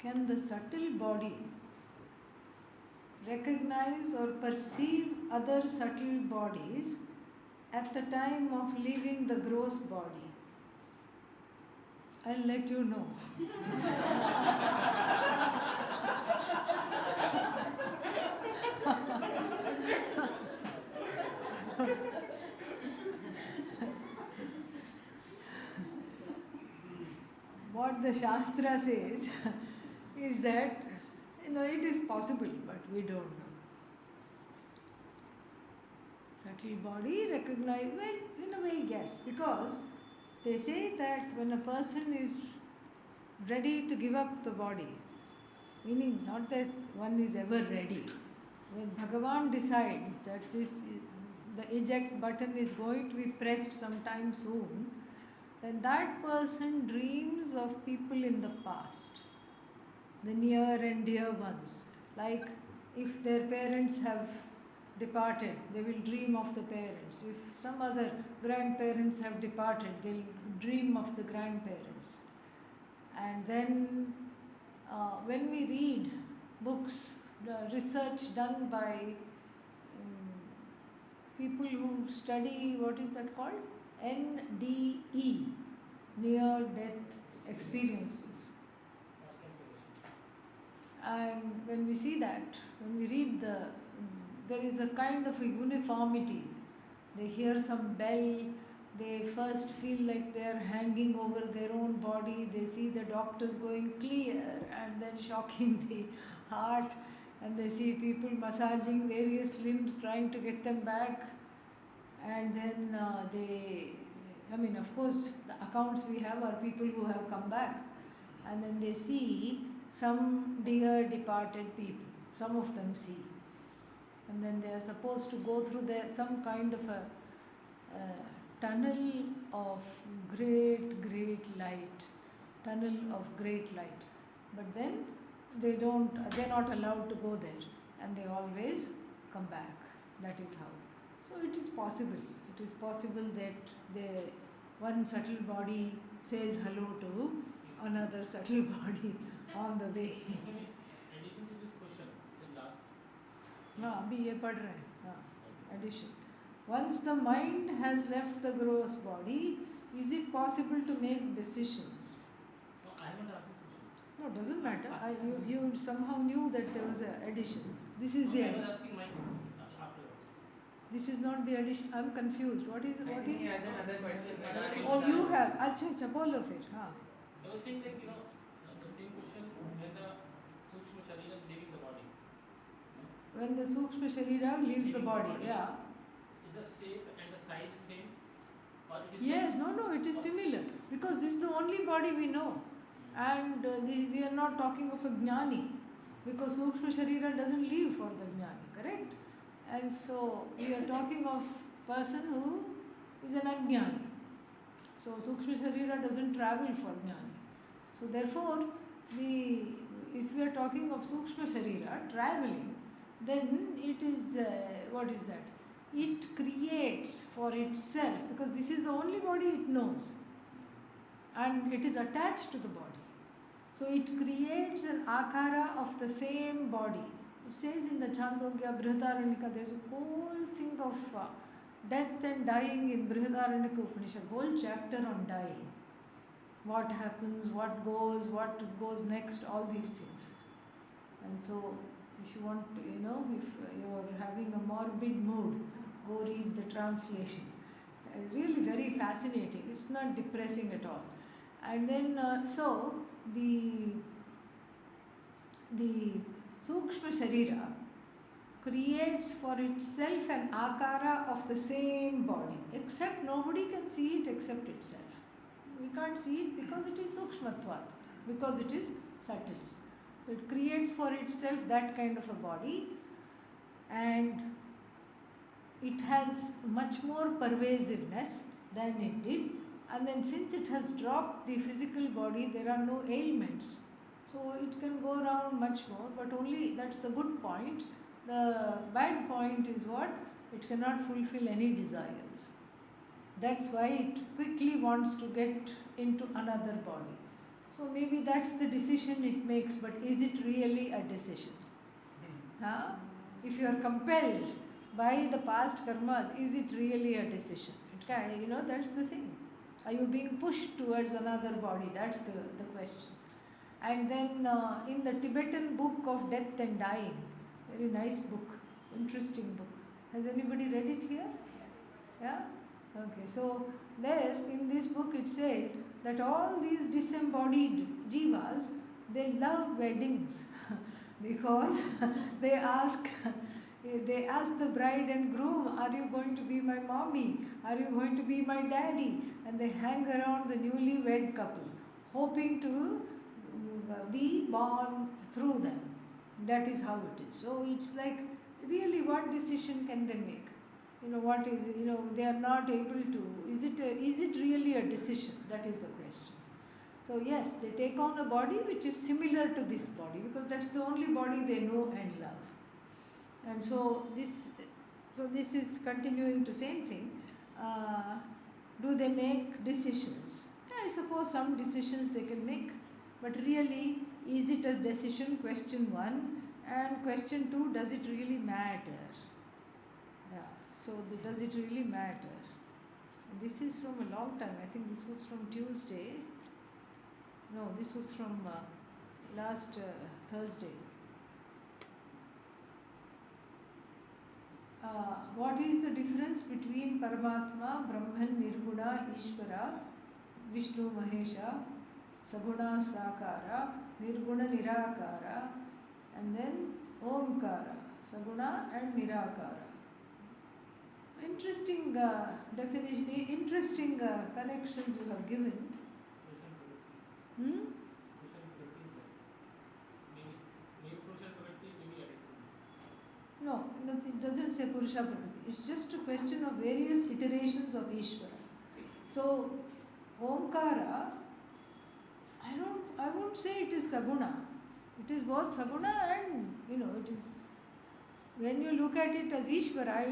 can the subtle body recognize or perceive other subtle bodies at the time of leaving the gross body? I'll let you know. What the Shastra says is that, it is possible, but we don't know. Subtle body recognize, well, in a way, yes, because they say that when a person is ready to give up the body, meaning not that one is ever ready, when Bhagavan decides that the eject button is going to be pressed sometime soon, then that person dreams of people in the past, the near and dear ones. Like if their parents have departed, they will dream of the parents. If some other grandparents have departed, they'll dream of the grandparents. And then when we read books, the research done by people who study, what is that called? NDE, near-death experiences. And when we see that, when we read there is a kind of a uniformity. They hear some bell, they first feel like they are hanging over their own body, they see the doctors going clear and then shocking the heart, and they see people massaging various limbs trying to get them back. And then of course, the accounts we have are people who have come back. And then they see some dear departed people, some of them see. And then they are supposed to go through some kind of a tunnel of great light. Tunnel of great light. But then they're not allowed to go there. And they always come back. That is how. So it is possible. It is possible that one subtle body says hello to another subtle body on the way. In addition to this question, last. No, अभी ये पढ़ रहे हैं. Addition. Once the mind has left the gross body, is it possible to make decisions? No, I haven't asked this question. No, doesn't matter. You somehow knew that there was an addition. This is the. I was asking my afterwards. This is not the addition. I'm confused. What is? I think he has another question. Oh, you have. अच्छा, बोलो फिर. हाँ. I was saying the same question when the Sukshma Sharira is leaving the body. When the Sukshma Sharira leaves the body, yeah. Is the shape and the size the same? Or it is Yes, no, it is similar. Because this is the only body we know. And we are not talking of a jnani. Because Sukshma Sharira doesn't live for the jnani, correct? And so we are talking of person who is an ajnani. So Sukshma Sharira doesn't travel for jnani. So therefore, if we are talking of Sukshma Sharira traveling, then it is, what is that? It creates for itself, because this is the only body it knows. And it is attached to the body. So it creates an akara of the same body. It says in the Chandogya, Brihadaranyaka, there is a whole thing of death and dying in Brihadaranyaka Upanishad, whole chapter on dying. What happens, what goes next, all these things. And so, if you want to, if you are having a morbid mood, go read the translation. Really very fascinating. It's not depressing at all. And then, so the Sukshma Sharira creates for itself an akara of the same body, except nobody can see it except itself. We can't see it because it is Sukshmatvat, because it is subtle. So it creates for itself that kind of a body, and it has much more pervasiveness than it did. And then since it has dropped the physical body, there are no ailments. So it can go around much more, but only that's the good point. The bad point is what? It cannot fulfill any desires. That's why it quickly wants to get into another body. So maybe that's the decision it makes, but is it really a decision? Huh? If you are compelled by the past karmas, is it really a decision? It can, that's the thing. Are you being pushed towards another body? That's the question. And then in the Tibetan book of Death and Dying, very nice book, interesting book. Has anybody read it here? Yeah? Okay, so there in this book it says that all these disembodied jivas, they love weddings because they ask the bride and groom, are you going to be my mommy? Are you going to be my daddy? And they hang around the newly wed couple, hoping to be born through them. That is how it is. So it's like, really, what decision can they make? What is, they are not able to. Is it really a decision? That is the question. So yes, they take on a body which is similar to this body, because that's the only body they know and love. And so this is continuing to same thing. Do they make decisions? I suppose some decisions they can make, but really, is it a decision? Question 1. And question 2, does it really matter? Yeah. So does it really matter? This is from a long time. I think this was from Tuesday. No, this was from last Thursday. What is the difference between Paramatma, Brahman, Nirguna, Ishvara, Vishnu, Mahesha, Saguna, Sakara, Nirguna, Nirakara, and then Omkara, Saguna and Nirakara? Interesting definition, interesting connections you have given. No, it doesn't say Purusha Prakriti. It's just a question of various iterations of Ishvara. So, Omkara, I won't say it is Saguna. It is both Saguna and, it is, when you look at it as Ishvara,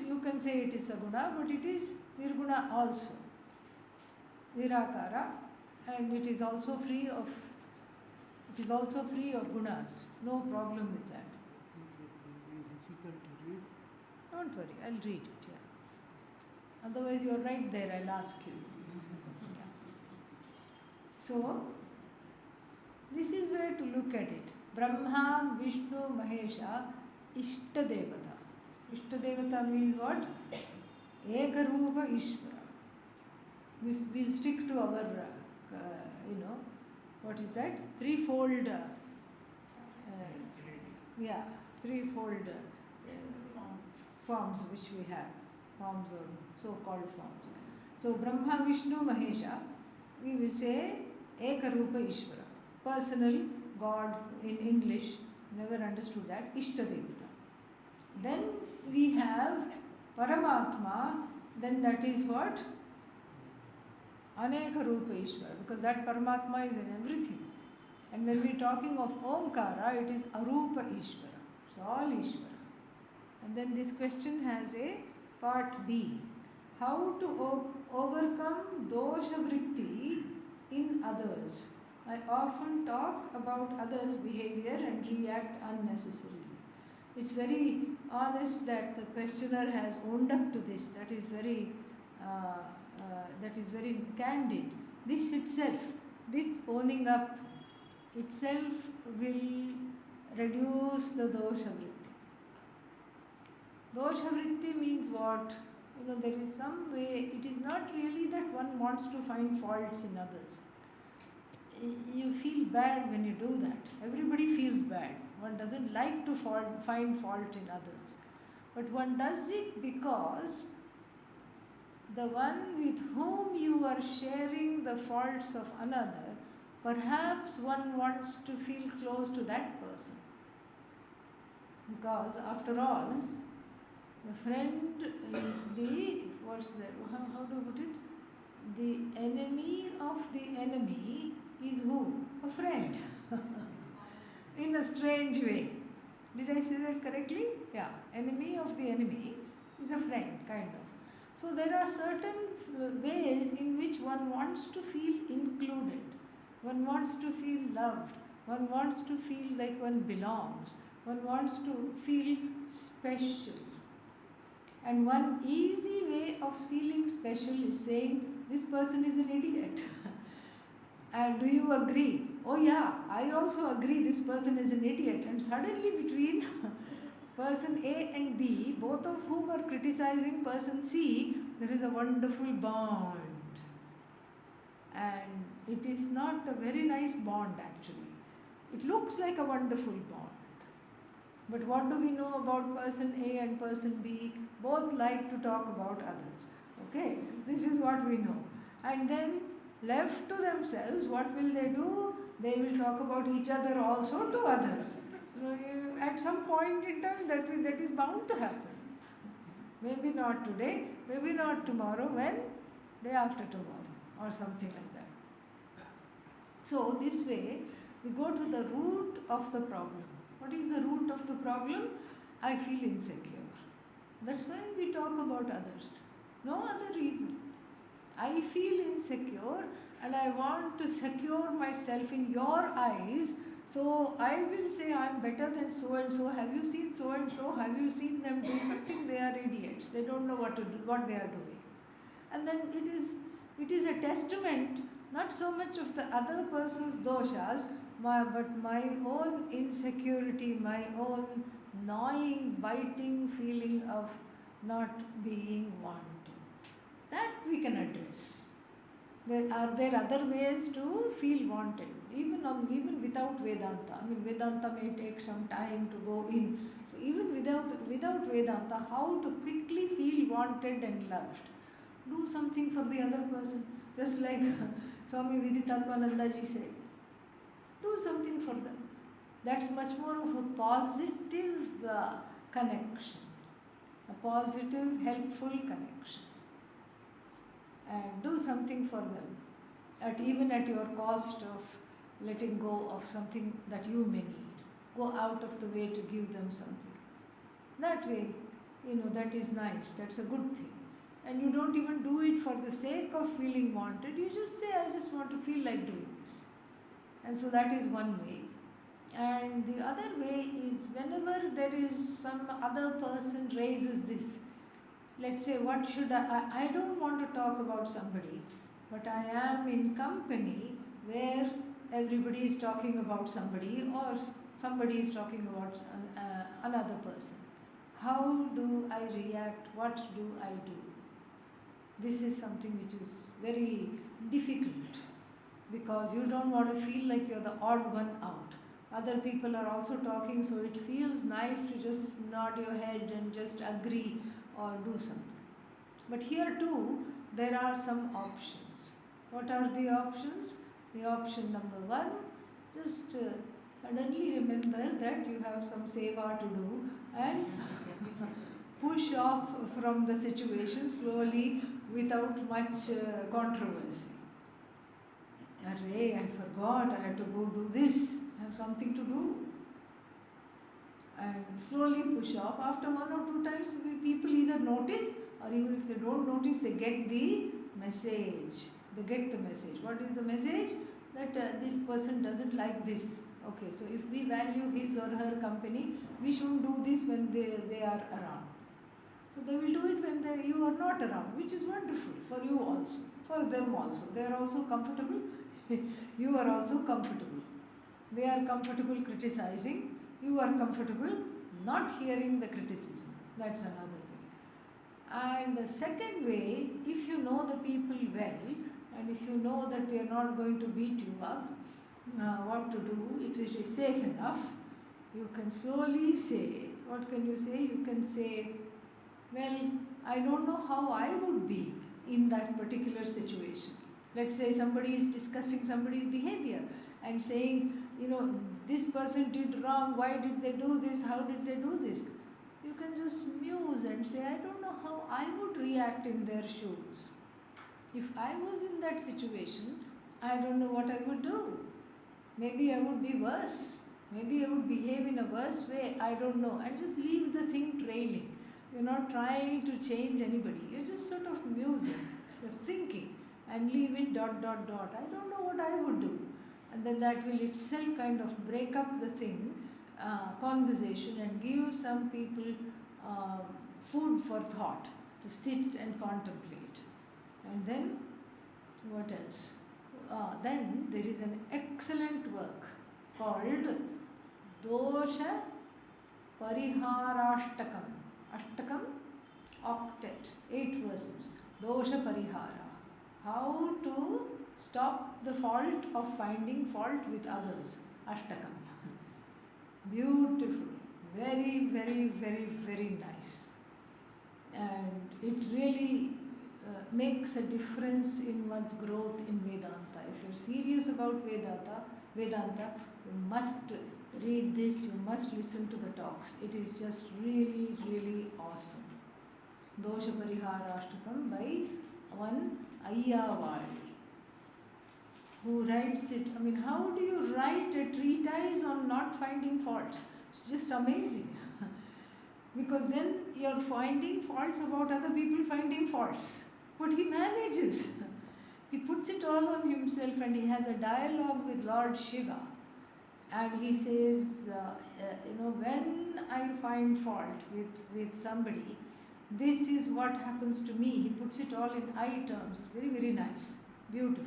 you can say it is Saguna, but it is Nirguna also. Nirakara, and it is also free of gunas. No problem with that. Difficult to read. Don't worry, I'll read it, yeah. Otherwise, you're right there, I'll ask you. Yeah. So, this is where to look at it. Brahma, Vishnu, Mahesha, Ishtadevata. Ishtadevata means what? Ekarupa Ishvara. We'll stick to our, what is that? Threefold, threefold forms which we have. Forms or so-called forms. So, Brahma, Vishnu, Mahesha, we will say Ekarupa Ishvara. Personal God in English, never understood that, Ishtadevata. Then we have Paramatma, then that is what? Aneka Rupa Ishvara, because that Paramatma is in everything. And when we are talking of Omkara, it is Arupa Ishvara. It's all Ishvara. And then this question has a part B. How to overcome dosha vritti in others? I often talk about others' behavior and react unnecessarily. It's very honest that the questioner has owned up to this. That is very candid. This owning up itself will reduce the dosha vritti. Dosha vritti means what? There is some way, it is not really that one wants to find faults in others. You feel bad when you do that. Everybody feels bad. One doesn't like to find fault in others. But one does it because the one with whom you are sharing the faults of another, perhaps one wants to feel close to that person. Because after all, the friend, how do you put it? The enemy of the enemy is who? A friend. In a strange way. Did I say that correctly? Yeah. Enemy of the enemy is a friend, kind of. So there are certain ways in which one wants to feel included. One wants to feel loved. One wants to feel like one belongs. One wants to feel special. And one easy way of feeling special is saying, this person is an idiot. And do you agree? Oh yeah, I also agree this person is an idiot. And suddenly between person A and B, both of whom are criticizing person C, there is a wonderful bond. And it is not a very nice bond actually. It looks like a wonderful bond. But what do we know about person A and person B? Both like to talk about others. Okay, this is what we know. And then left to themselves, what will they do? They will talk about each other also to others. At some point in time that is bound to happen. Maybe not today, maybe not tomorrow, when? Day after tomorrow or something like that. So this way we go to the root of the problem. What is the root of the problem? I feel insecure. That's why we talk about others. No other reason. I feel insecure and I want to secure myself in your eyes. So I will say I am better than so and so. Have you seen so and so? Have you seen them do something? They are idiots. They don't know what to do, what they are doing. And then it is a testament not so much of the other person's doshas, but my own insecurity, my own gnawing, biting feeling of not being wanted. That we can address. Are there other ways to feel wanted? Even without Vedanta. I mean, Vedanta may take some time to go in. So even without Vedanta, how to quickly feel wanted and loved? Do something for the other person. Just like Svatmavidyananda ji said. Do something for them. That's much more of a positive connection. A positive, helpful connection. And do something for them, even at your cost of letting go of something that you may need. Go out of the way to give them something. That way, that is nice, that's a good thing. And you don't even do it for the sake of feeling wanted, you just say, I just want to feel like doing this. And so that is one way. And the other way is whenever there is some other person raises this, let's say, what should I don't want to talk about somebody, but I am in company where everybody is talking about somebody or somebody is talking about another person. How do I react? What do I do? This is something which is very difficult because you don't want to feel like you're the odd one out. Other people are also talking, so it feels nice to just nod your head and just agree or do something. But here too, there are some options. What are the options? The option number one, just suddenly remember that you have some seva to do and push off from the situation slowly without much controversy. Array, I forgot, I had to go do this, I have something to do. And slowly push off. After one or two times, people either notice or even if they don't notice, they get the message. They get the message. What is the message? That this person doesn't like this. Okay, so if we value his or her company, we shouldn't do this when they are around. So they will do it when you are not around, which is wonderful for you also, for them also. They are also comfortable. You are also comfortable. They are comfortable criticizing. You are comfortable not hearing the criticism. That's another way. And the second way, if you know the people well, and if you know that they are not going to beat you up, what to do, if it is safe enough, you can slowly say, what can you say? You can say, well, I don't know how I would be in that particular situation. Let's say somebody is discussing somebody's behavior and saying, this person did wrong, why did they do this, how did they do this? You can just muse and say, I don't know how I would react in their shoes. If I was in that situation, I don't know what I would do. Maybe I would be worse. Maybe I would behave in a worse way. I don't know. And just leave the thing trailing. You're not trying to change anybody. You're just sort of musing. You're thinking and leave it ... I don't know what I would do. and then that will itself kind of break up the thing, conversation, and give some people food for thought to sit and contemplate. And then what else? Then there is an excellent work called Dosha Pariharashtakam. Ashtakam, octet, 8 verses. Dosha Parihara. How to stop the fault of finding fault with others. Ashtakam. Beautiful. Very, very, very, very nice. And it really makes a difference in one's growth in Vedanta. If you're serious about Vedanta, you must read this, you must listen to the talks. It is just really, really awesome. Dosha Pariharashtakam by one Ayyawal, who writes it. I mean, how do you write a treatise on not finding faults? It's just amazing. Because then you're finding faults about other people finding faults. But he manages. He puts it all on himself, and he has a dialogue with Lord Shiva. And he says, when I find fault with somebody, this is what happens to me. He puts it all in I terms. Very, very nice. Beautiful.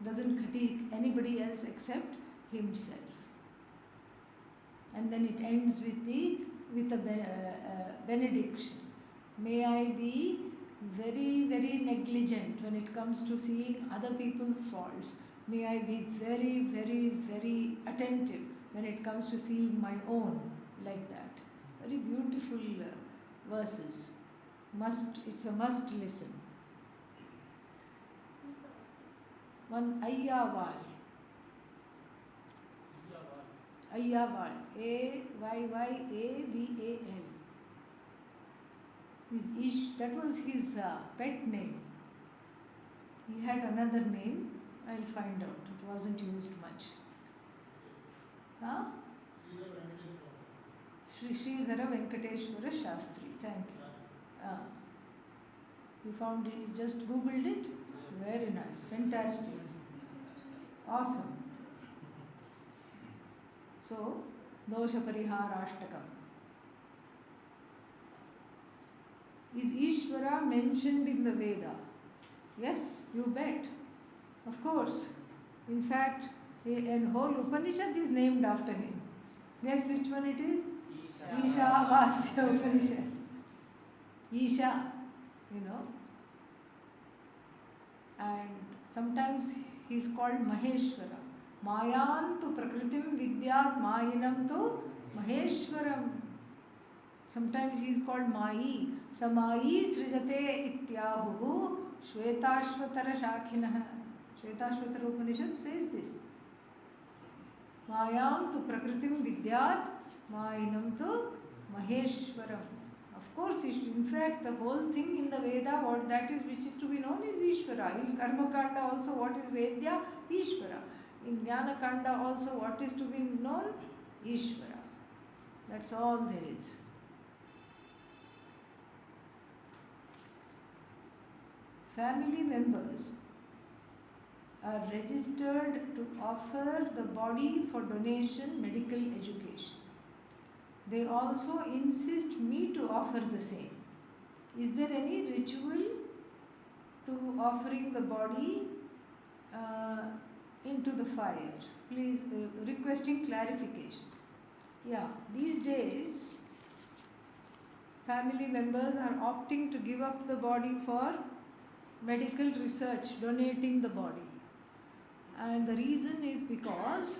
Doesn't critique anybody else except himself. And then it ends with a benediction. May I be very, very negligent when it comes to seeing other people's faults. May I be very, very, very attentive when it comes to seeing my own, like that. Very beautiful verses. It's a must listen. One Ayyawal. Ayyawal. Ayyawal. That was his pet name. He had another name. I'll find out. It wasn't used much. Huh? Sridhara Venkateshwara Shastri. Thank you. You found it? You just Googled it? Very nice. Fantastic. Awesome. So, Dosha Pariharashtakam. Is Ishvara mentioned in the Veda? Yes, you bet. Of course. In fact, a whole Upanishad is named after him. Guess which one it is? Isha Vasya Upanishad. Isha, And sometimes he is called Maheshwara. Mayantu Prakritim Vidyat Mayinam tu Maheshwaram. Sometimes he is called Mayi. Samayi Srijate Ityahu Shvetashvatara Shakhinah. Shvetashvatara Upanishad says this. Mayam tu Prakritim Vidyat Mayinam tu Maheshwaram. Of course, in fact, the whole thing in the Veda, which is to be known is Ishvara. In Karma Kanda also, what is Vedya? Ishvara. In Jnana Kanda also, what is to be known? Ishvara. That's all there is. Family members are registered to offer the body for donation, medical education. They also insist me to offer the same. Is there any ritual to offering the body into the fire? Please, requesting clarification. Yeah, these days, family members are opting to give up the body for medical research, donating the body. And the reason is because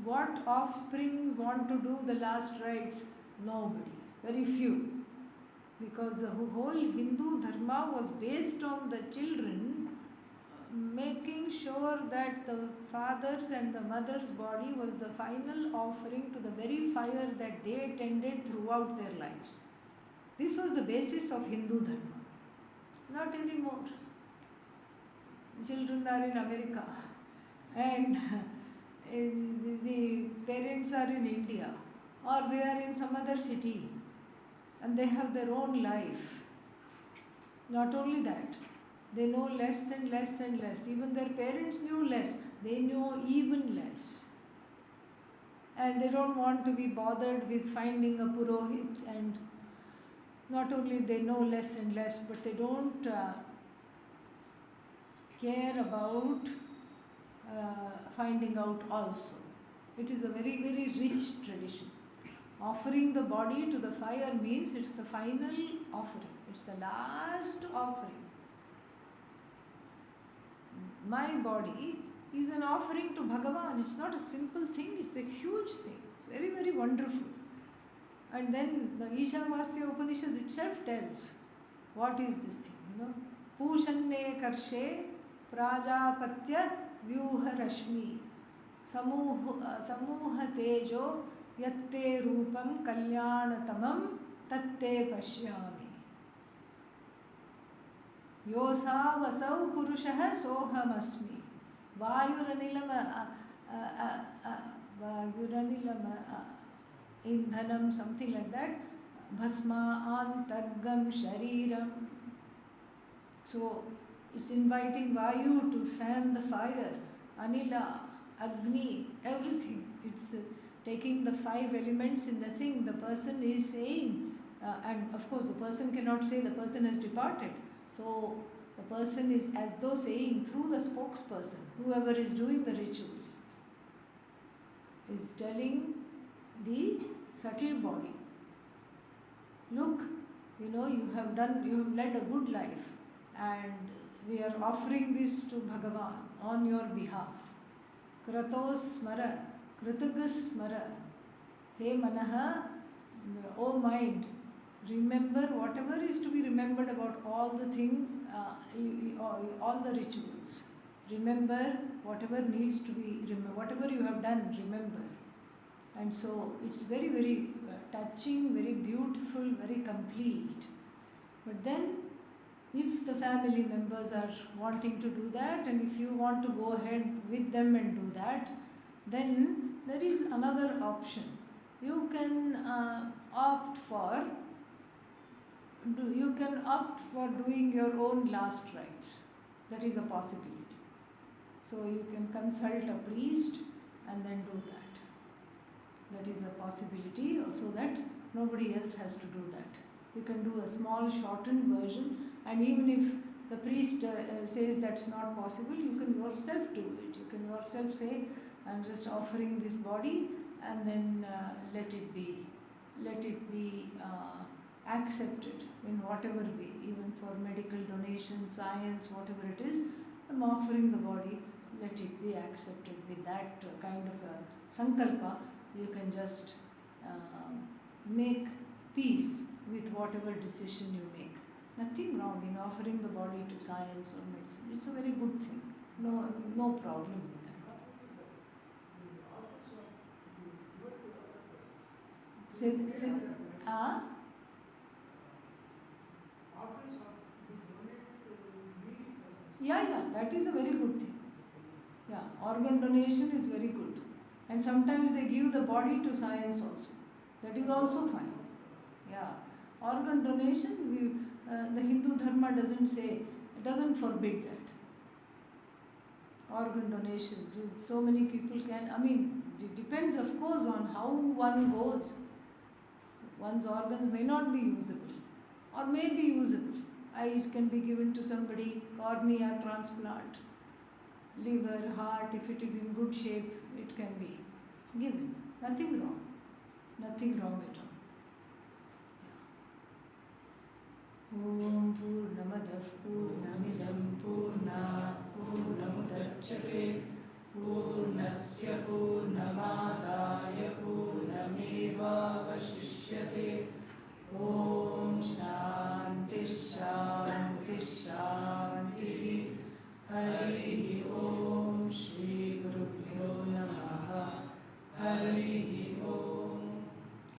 what offspring want to do the last rites? Nobody. Very few. Because the whole Hindu dharma was based on the children making sure that the father's and the mother's body was the final offering to the very fire that they tended throughout their lives. This was the basis of Hindu dharma. Not anymore. Children are in America and the parents are in India, or they are in some other city and they have their own life. Not only that, They know less and less and less. Even their parents knew less. They know even less. And they don't want to be bothered with finding a purohit, and not only they know less and less, but they don't care about finding out also. It is a very, very rich tradition. Offering the body to the fire means it's the final offering. It's the last offering. My body is an offering to Bhagavan. It's not a simple thing, it's a huge thing. It's very, very wonderful. And then the Ishavasya Upanishad itself tells what is this thing, Pushanne karshe prajapatya vyuha rashmi samuha tejo yatte rupam kalyanatamam tatte pashyami. Yosavasau purushah sohamasmi. Vayuranilama indhanam, something like that. Bhasma antagam shariram. So it's inviting Vayu to fan the fire, Anila, Agni, everything. It's taking the 5 elements in the thing. The person is saying, and of course the person cannot say the person has departed. So the person is as though saying through the spokesperson, whoever is doing the ritual, is telling the subtle body, look, you have led a good life, and we are offering this to Bhagavan on your behalf. Kratos smara, kritagas smara. Hey manaha, O mind, remember whatever is to be remembered about all the things, all the rituals. Remember whatever needs to be remembered, whatever you have done, remember. And so it's very, very touching, very beautiful, very complete. But then, if the family members are wanting to do that, and if you want to go ahead with them and do that, then there is another option. You can opt for doing your own last rites. That is a possibility. So you can consult a priest and then do that. That is a possibility, so that nobody else has to do that. You can do a small shortened version, and even if the priest says that's not possible, you can yourself do it. You can yourself say, I'm just offering this body, and then let it be accepted in whatever way, even for medical donation, science, whatever it is. I'm offering the body, let it be accepted. With that kind of a sankalpa, you can just make peace with whatever decision you make. Nothing wrong in offering the body to science or medicine. It's a very good thing. No problem with that. Yeah, that is a very good thing. Yeah, organ donation is very good. And sometimes they give the body to science also. That is also fine. Yeah, organ donation, the Hindu Dharma doesn't forbid that. Organ donation, so many people can, it depends of course on how one goes. One's organs may not be usable or may be usable. Eyes can be given to somebody, cornea transplant, liver, heart, if it is in good shape, it can be given. Nothing wrong. Nothing wrong at all. Om Purnamadah Purnamidam Purnat Purnamudachyate Purnasya Purnamadaya Purnameva Vashishyate. Om Shanti Shanti Shanti. Hari Om Shri Gurubhyo Namaha. Hari